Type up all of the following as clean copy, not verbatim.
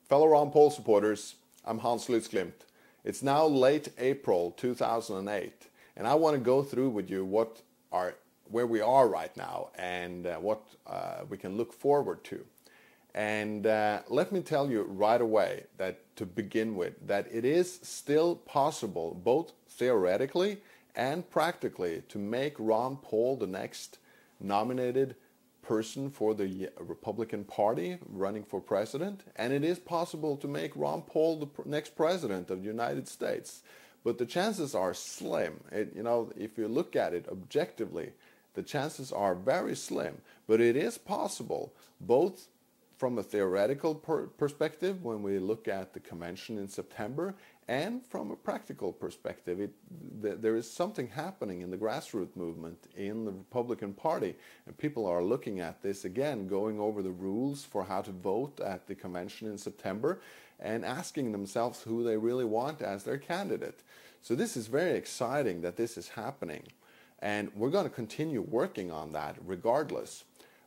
Fellow Ron Paul supporters, I'm Hans Lutz-Glimt. It's now late April 2008, and I want to go through with you where we are right now and what we can look forward to. And let me tell you right away that to begin with, that it is still possible, both theoretically and practically, to make Ron Paul the next nominated person for the Republican Party running for president, and it is possible to make Ron Paul the next president of the United States. But the chances are slim. If you look at it objectively, the chances are very slim. But it is possible, both from a theoretical perspective when we look at the convention in September, and from a practical perspective. There is something happening in the grassroots movement in the Republican Party, and people are looking at this again, going over the rules for how to vote at the convention in September and asking themselves who they really want as their candidate. So this is very exciting that this is happening, and we're going to continue working on that regardless.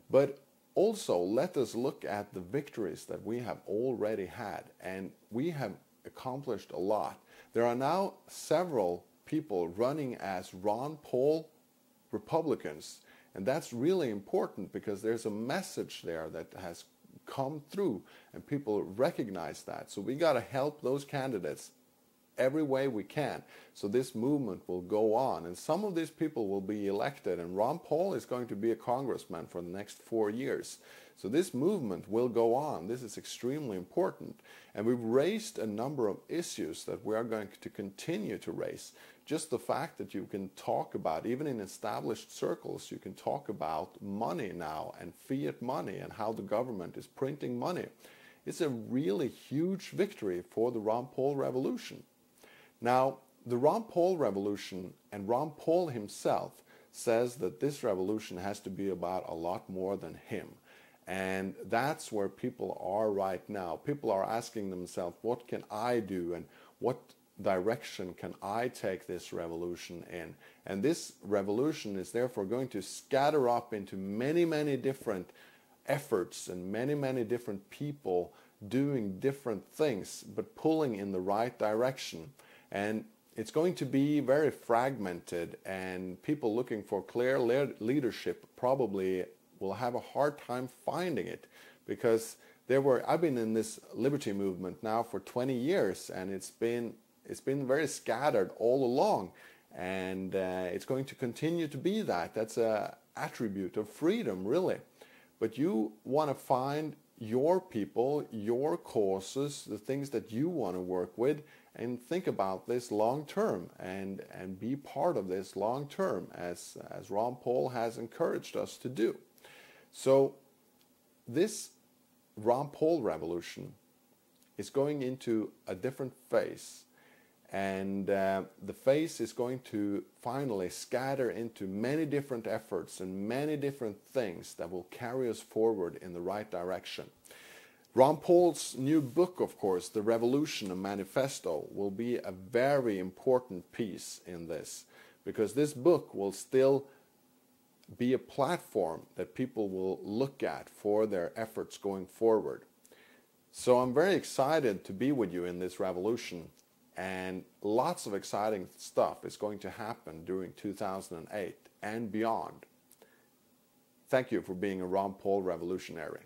But also, let us look at the victories that we have already had, and we have accomplished a lot. There are now several people running as Ron Paul Republicans, and that's really important because there's a message there that has come through and people recognize that. So we got to help those candidates every way we can, so this movement will go on, and some of these people will be elected, and Ron Paul is going to be a congressman for the next 4 years. So this movement will go on. This is extremely important, and we've raised a number of issues that we are going to continue to raise. Just the fact that you can talk about, even in established circles, you can talk about money now and fiat money and how the government is printing money. It's a really huge victory for the Ron Paul revolution. Now, the Ron Paul revolution, and Ron Paul himself says that this revolution has to be about a lot more than him. And that's where people are right now. People are asking themselves, what can I do, and what direction can I take this revolution in? And this revolution is therefore going to scatter up into many, many different efforts and many, many different people doing different things, but pulling in the right direction. And it's going to be very fragmented, and people looking for clear leadership probably will have a hard time finding it, because I've been in this liberty movement now for 20 years, and it's been very scattered all along, and it's going to continue to be that. That's an attribute of freedom, really. But you want to find your people, your causes, the things that you want to work with, and think about this long term and be part of this long term, as Ron Paul has encouraged us to do. So this Ron Paul revolution is going into a different phase, and the phase is going to finally scatter into many different efforts and many different things that will carry us forward in the right direction. Ron Paul's new book, of course, The Revolution, a Manifesto, will be a very important piece in this, because this book will still be a platform that people will look at for their efforts going forward. So I'm very excited to be with you in this revolution, and lots of exciting stuff is going to happen during 2008 and beyond. Thank you for being a Ron Paul revolutionary.